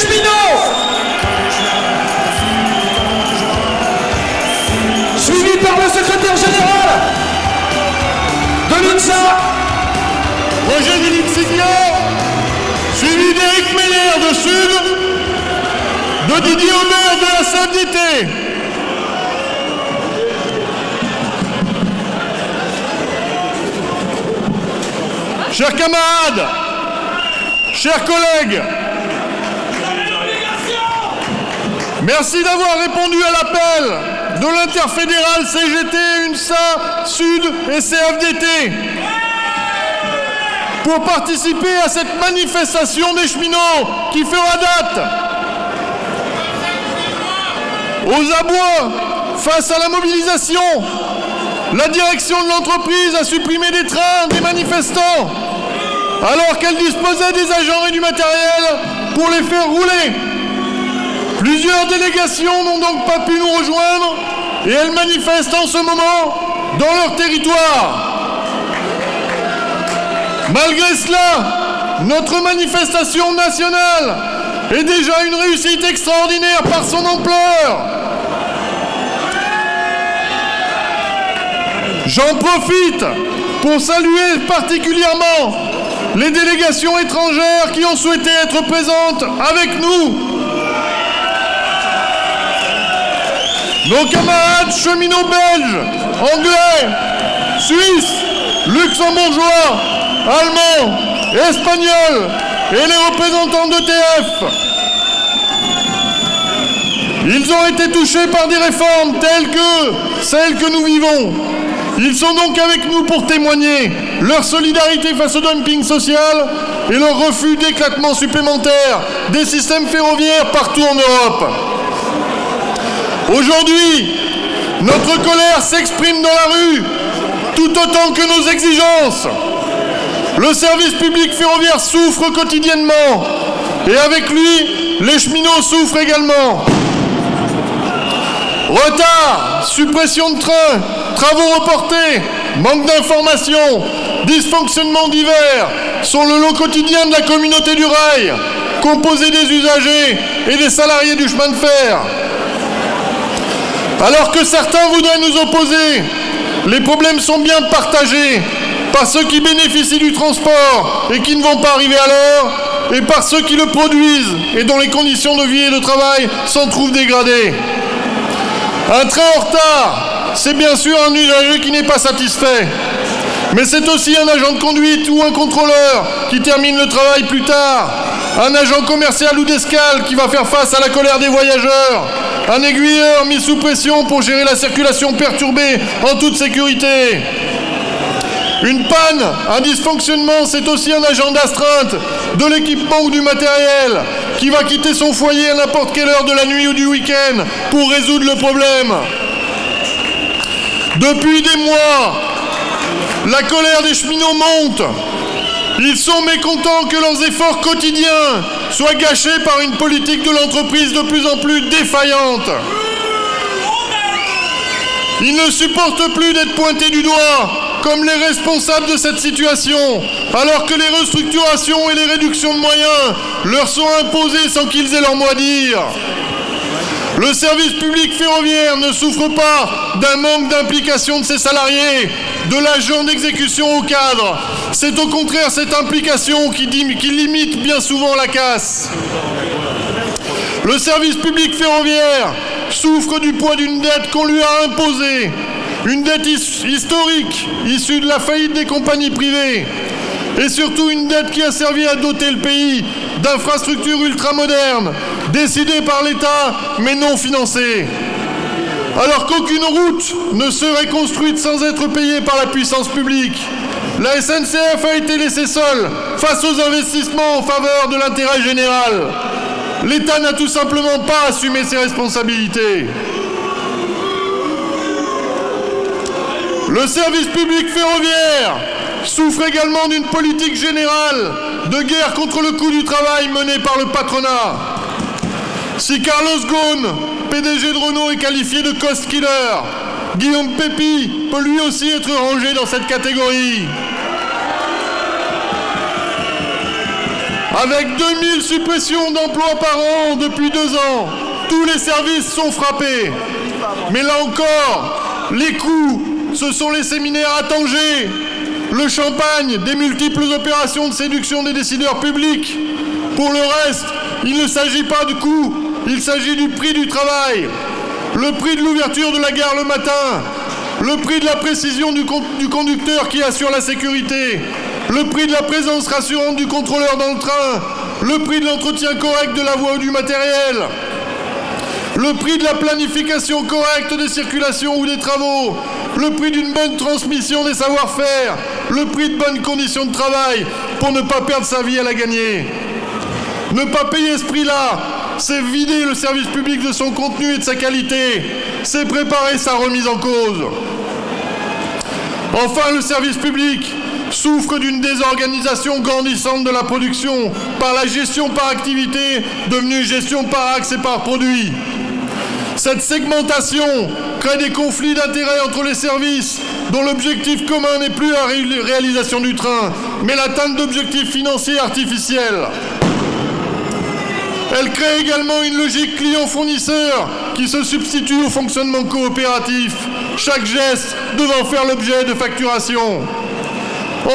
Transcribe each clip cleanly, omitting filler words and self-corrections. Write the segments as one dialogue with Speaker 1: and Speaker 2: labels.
Speaker 1: cheminots, suivi par le secrétaire général de l'UNSA,
Speaker 2: Roger Delinsigno, suivi d'Éric Meyer de Sud, de Didier Aubert de la CFDT. Chers camarades, chers collègues, merci d'avoir répondu à l'appel de l'interfédérale CGT, UNSA, Sud et CFDT pour participer à cette manifestation des cheminots qui fera date. Aux abois, face à la mobilisation, la direction de l'entreprise a supprimé des trains des manifestants alors qu'elle disposait des agents et du matériel pour les faire rouler. Plusieurs délégations n'ont donc pas pu nous rejoindre et elles manifestent en ce moment dans leur territoire. Malgré cela, notre manifestation nationale est déjà une réussite extraordinaire par son ampleur. J'en profite pour saluer particulièrement les délégations étrangères qui ont souhaité être présentes avec nous. Nos camarades cheminots belges, anglais, suisses, luxembourgeois, allemands, espagnols et les représentants d'ETF. Ils ont été touchés par des réformes telles que celles que nous vivons. Ils sont donc avec nous pour témoigner leur solidarité face au dumping social et leur refus d'éclatement supplémentaire des systèmes ferroviaires partout en Europe. Aujourd'hui, notre colère s'exprime dans la rue, tout autant que nos exigences. Le service public ferroviaire souffre quotidiennement, et avec lui, les cheminots souffrent également. Retard, suppression de trains, travaux reportés, manque d'informations, dysfonctionnements divers sont le lot quotidien de la communauté du rail, composée des usagers et des salariés du chemin de fer. Alors que certains voudraient nous opposer, les problèmes sont bien partagés par ceux qui bénéficient du transport et qui ne vont pas arriver à l'heure, et par ceux qui le produisent et dont les conditions de vie et de travail s'en trouvent dégradées. Un train en retard, c'est bien sûr un usager qui n'est pas satisfait, mais c'est aussi un agent de conduite ou un contrôleur qui termine le travail plus tard, un agent commercial ou d'escale qui va faire face à la colère des voyageurs, un aiguilleur mis sous pression pour gérer la circulation perturbée en toute sécurité. Une panne, un dysfonctionnement, c'est aussi un agent d'astreinte, de l'équipement ou du matériel, qui va quitter son foyer à n'importe quelle heure de la nuit ou du week-end pour résoudre le problème. Depuis des mois, la colère des cheminots monte. Ils sont mécontents que leurs efforts quotidiens soient gâchés par une politique de l'entreprise de plus en plus défaillante. Ils ne supportent plus d'être pointés du doigt comme les responsables de cette situation, alors que les restructurations et les réductions de moyens leur sont imposées sans qu'ils aient leur mot à dire. Le service public ferroviaire ne souffre pas d'un manque d'implication de ses salariés, de l'agent d'exécution au cadre. C'est au contraire cette implication qui limite bien souvent la casse. Le service public ferroviaire souffre du poids d'une dette qu'on lui a imposée, une dette historique issue de la faillite des compagnies privées, et surtout une dette qui a servi à doter le pays d'infrastructures ultramodernes, décidées par l'État mais non financées. Alors qu'aucune route ne serait construite sans être payée par la puissance publique, la SNCF a été laissée seule face aux investissements en faveur de l'intérêt général. L'État n'a tout simplement pas assumé ses responsabilités. Le service public ferroviaire souffre également d'une politique générale de guerre contre le coût du travail menée par le patronat. Si Carlos Ghosn, PDG de Renault, est qualifié de cost killer, Guillaume Pépi peut lui aussi être rangé dans cette catégorie. Avec 2000 suppressions d'emplois par an depuis 2 ans, tous les services sont frappés. Mais là encore, les coûts, ce sont les séminaires à Tanger, le champagne des multiples opérations de séduction des décideurs publics. Pour le reste, il ne s'agit pas de coûts, il s'agit du prix du travail, le prix de l'ouverture de la gare le matin, le prix de la précision du conducteur qui assure la sécurité, le prix de la présence rassurante du contrôleur dans le train, le prix de l'entretien correct de la voie ou du matériel, le prix de la planification correcte des circulations ou des travaux, le prix d'une bonne transmission des savoir-faire, le prix de bonnes conditions de travail pour ne pas perdre sa vie à la gagner. Ne pas payer ce prix-là, c'est vider le service public de son contenu et de sa qualité, c'est préparer sa remise en cause. Enfin, le service public souffre d'une désorganisation grandissante de la production par la gestion par activité devenue gestion par axe et par produit. Cette segmentation crée des conflits d'intérêts entre les services dont l'objectif commun n'est plus la réalisation du train, mais l'atteinte d'objectifs financiers artificiels. Elle crée également une logique client-fournisseur qui se substitue au fonctionnement coopératif, chaque geste devant faire l'objet de facturation.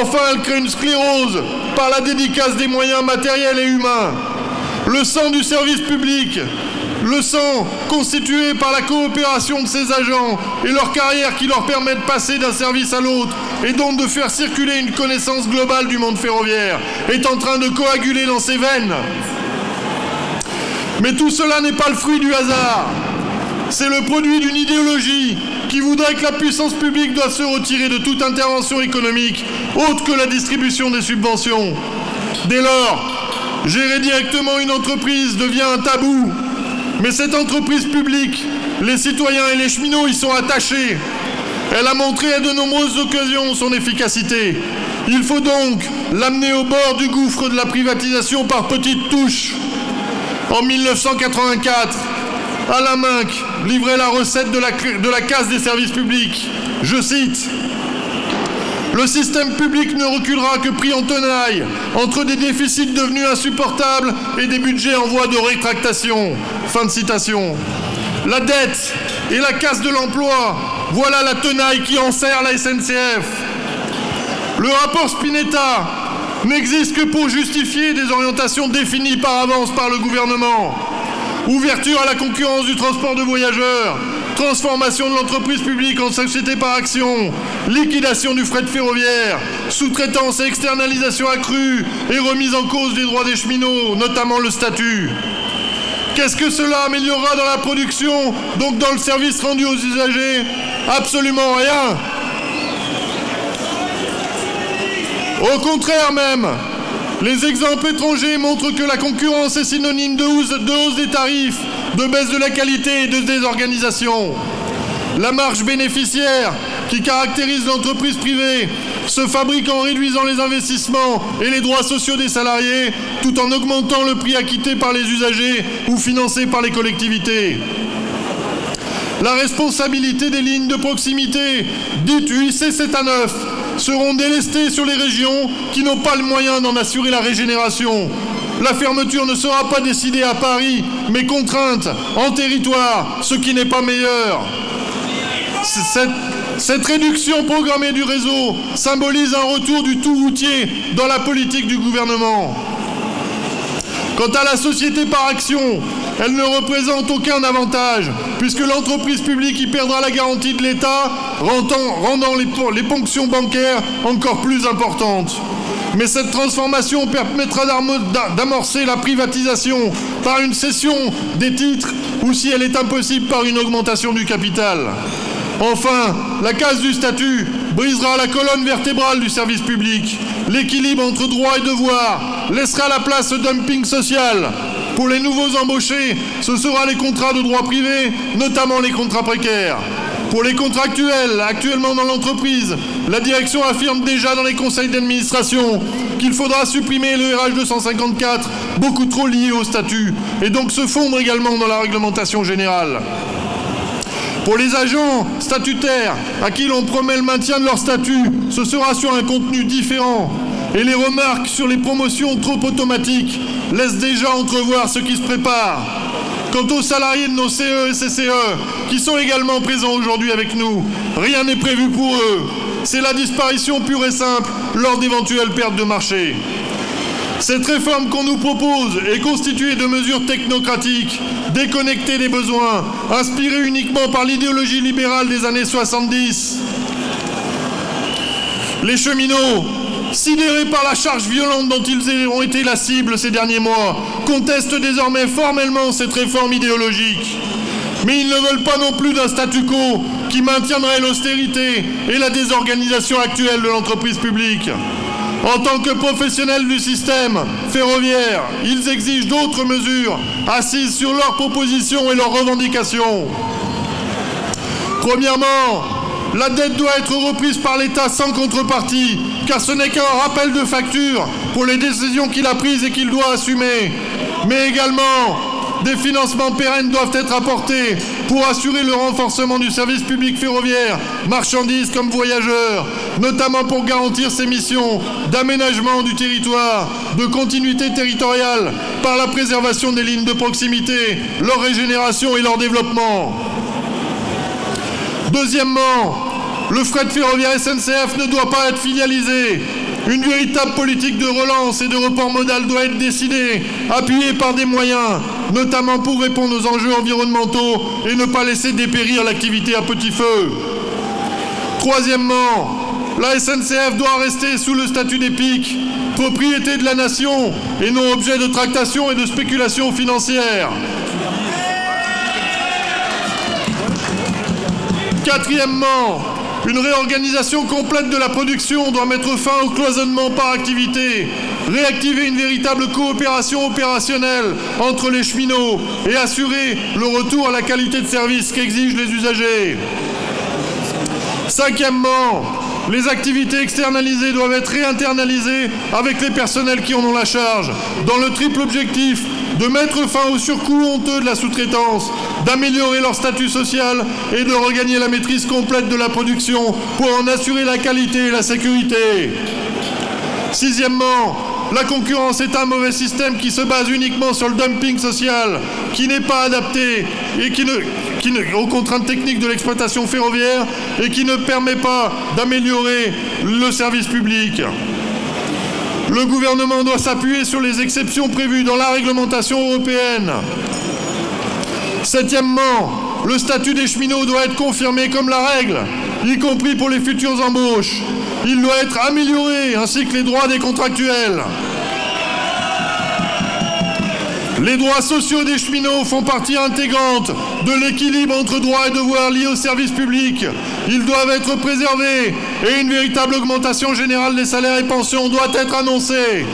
Speaker 2: Enfin, elle crée une sclérose par la dédicace des moyens matériels et humains. Le sang du service public, le sang constitué par la coopération de ses agents et leur carrière qui leur permet de passer d'un service à l'autre et donc de faire circuler une connaissance globale du monde ferroviaire, est en train de coaguler dans ses veines. Mais tout cela n'est pas le fruit du hasard. C'est le produit d'une idéologie qui voudrait que la puissance publique doive se retirer de toute intervention économique autre que la distribution des subventions. Dès lors, gérer directement une entreprise devient un tabou. Mais cette entreprise publique, les citoyens et les cheminots y sont attachés. Elle a montré à de nombreuses occasions son efficacité. Il faut donc l'amener au bord du gouffre de la privatisation par petites touches. En 1984, Alain Minc livrait la recette de la casse des services publics. Je cite: « Le système public ne reculera que pris en tenaille entre des déficits devenus insupportables et des budgets en voie de rétractation. » Fin de citation. La dette et la casse de l'emploi, voilà la tenaille qui enserre la SNCF. Le rapport Spinetta n'existe que pour justifier des orientations définies par avance par le gouvernement. Ouverture à la concurrence du transport de voyageurs, transformation de l'entreprise publique en société par action, liquidation du fret ferroviaire, sous-traitance et externalisation accrue et remise en cause des droits des cheminots, notamment le statut. Qu'est-ce que cela améliorera dans la production, donc dans le service rendu aux usagers? Absolument rien. Au contraire même, les exemples étrangers montrent que la concurrence est synonyme de hausse des tarifs, de baisse de la qualité et de désorganisation. La marge bénéficiaire qui caractérise l'entreprise privée se fabrique en réduisant les investissements et les droits sociaux des salariés, tout en augmentant le prix acquitté par les usagers ou financé par les collectivités. La responsabilité des lignes de proximité, dites UIC 7 à 9, seront délestées sur les régions qui n'ont pas le moyen d'en assurer la régénération. La fermeture ne sera pas décidée à Paris, mais contrainte en territoire, ce qui n'est pas meilleur. Cette réduction programmée du réseau symbolise un retour du tout routier dans la politique du gouvernement. Quant à la société par action, elle ne représente aucun avantage, puisque l'entreprise publique y perdra la garantie de l'État, rendant les ponctions bancaires encore plus importantes. Mais cette transformation permettra d'amorcer la privatisation par une cession des titres, ou si elle est impossible, par une augmentation du capital. Enfin, la casse du statut brisera la colonne vertébrale du service public. L'équilibre entre droits et devoirs laissera la place au dumping social. Pour les nouveaux embauchés, ce sera les contrats de droit privé, notamment les contrats précaires. Pour les contractuels actuellement dans l'entreprise, la direction affirme déjà dans les conseils d'administration qu'il faudra supprimer le RH 254, beaucoup trop lié au statut, et donc se fondre également dans la réglementation générale. Pour les agents statutaires à qui l'on promet le maintien de leur statut, ce sera sur un contenu différent. et les remarques sur les promotions trop automatiques laissent déjà entrevoir ce qui se prépare. Quant aux salariés de nos CE et CCE, qui sont également présents aujourd'hui avec nous, rien n'est prévu pour eux. C'est la disparition pure et simple lors d'éventuelles pertes de marché. Cette réforme qu'on nous propose est constituée de mesures technocratiques, déconnectées des besoins, inspirées uniquement par l'idéologie libérale des années 70. Les cheminots, sidérés par la charge violente dont ils ont été la cible ces derniers mois, contestent désormais formellement cette réforme idéologique. Mais ils ne veulent pas non plus d'un statu quo qui maintiendrait l'austérité et la désorganisation actuelle de l'entreprise publique. En tant que professionnels du système ferroviaire, ils exigent d'autres mesures assises sur leurs propositions et leurs revendications. Premièrement, la dette doit être reprise par l'État sans contrepartie, car ce n'est qu'un rappel de facture pour les décisions qu'il a prises et qu'il doit assumer. Mais également, des financements pérennes doivent être apportés pour assurer le renforcement du service public ferroviaire, marchandises comme voyageurs, notamment pour garantir ses missions d'aménagement du territoire, de continuité territoriale, par la préservation des lignes de proximité, leur régénération et leur développement. Deuxièmement, le fret ferroviaire SNCF ne doit pas être filialisé. Une véritable politique de relance et de report modal doit être décidée, appuyée par des moyens, notamment pour répondre aux enjeux environnementaux et ne pas laisser dépérir l'activité à petit feu. Troisièmement, la SNCF doit rester sous le statut d'EPIC, propriété de la nation et non objet de tractation et de spéculation financière. Quatrièmement, une réorganisation complète de la production doit mettre fin au cloisonnement par activité, réactiver une véritable coopération opérationnelle entre les cheminots et assurer le retour à la qualité de service qu'exigent les usagers. Cinquièmement, les activités externalisées doivent être réinternalisées avec les personnels qui en ont la charge, dans le triple objectif de mettre fin au surcoût honteux de la sous-traitance, d'améliorer leur statut social et de regagner la maîtrise complète de la production pour en assurer la qualité et la sécurité. Sixièmement, la concurrence est un mauvais système qui se base uniquement sur le dumping social, qui n'est pas adapté et aux contraintes techniques de l'exploitation ferroviaire et qui ne permet pas d'améliorer le service public. Le gouvernement doit s'appuyer sur les exceptions prévues dans la réglementation européenne. Septièmement, le statut des cheminots doit être confirmé comme la règle, y compris pour les futures embauches. Il doit être amélioré, ainsi que les droits des contractuels. Les droits sociaux des cheminots font partie intégrante de l'équilibre entre droits et devoirs liés au service public. Ils doivent être préservés et une véritable augmentation générale des salaires et pensions doit être annoncée.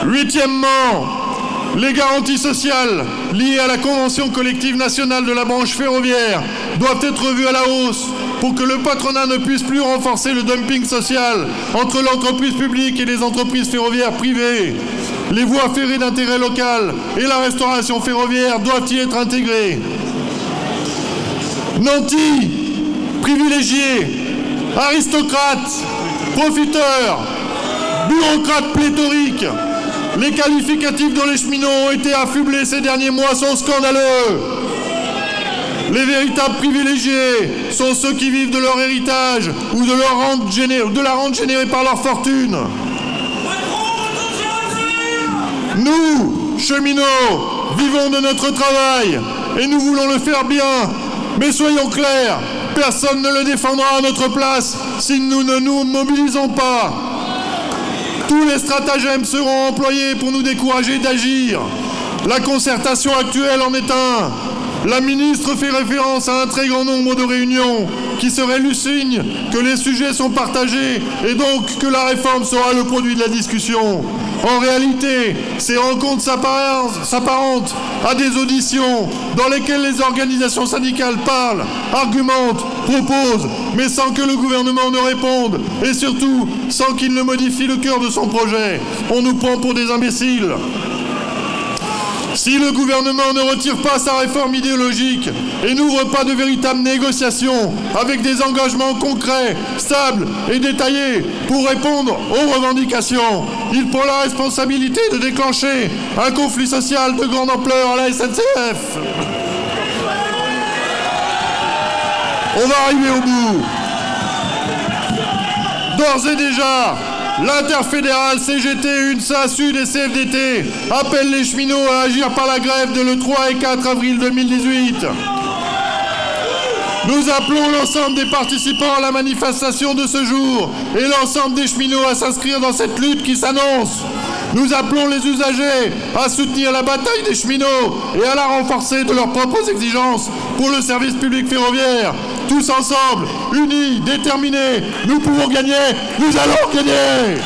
Speaker 2: Huitièmement, les garanties sociales liées à la Convention collective nationale de la branche ferroviaire doivent être revues à la hausse pour que le patronat ne puisse plus renforcer le dumping social entre l'entreprise publique et les entreprises ferroviaires privées. Les voies ferrées d'intérêt local et la restauration ferroviaire doivent y être intégrées. Nantis, privilégiés, aristocrates, profiteurs, bureaucrates pléthoriques, les qualificatifs dont les cheminots ont été affublés ces derniers mois sont scandaleux. Les véritables privilégiés sont ceux qui vivent de leur héritage ou de la rente générée par leur fortune. Nous, cheminots, vivons de notre travail et nous voulons le faire bien. Mais soyons clairs, personne ne le défendra à notre place si nous ne nous mobilisons pas. Tous les stratagèmes seront employés pour nous décourager d'agir. La concertation actuelle en est un. La ministre fait référence à un très grand nombre de réunions qui seraient le signe que les sujets sont partagés et donc que la réforme sera le produit de la discussion. En réalité, ces rencontres s'apparentent à des auditions dans lesquelles les organisations syndicales parlent, argumentent, proposent, mais sans que le gouvernement ne réponde et surtout sans qu'il ne modifie le cœur de son projet. On nous prend pour des imbéciles. Si le gouvernement ne retire pas sa réforme idéologique et n'ouvre pas de véritables négociations avec des engagements concrets, stables et détaillés pour répondre aux revendications, il prend la responsabilité de déclencher un conflit social de grande ampleur à la SNCF. On va arriver au bout. D'ores et déjà, l'interfédérale CGT, UNSA, Sud et CFDT appellent les cheminots à agir par la grève de le 3 et 4 avril 2018. Nous appelons l'ensemble des participants à la manifestation de ce jour et l'ensemble des cheminots à s'inscrire dans cette lutte qui s'annonce. Nous appelons les usagers à soutenir la bataille des cheminots et à la renforcer de leurs propres exigences pour le service public ferroviaire. Tous ensemble, unis, déterminés, nous pouvons gagner, nous allons gagner!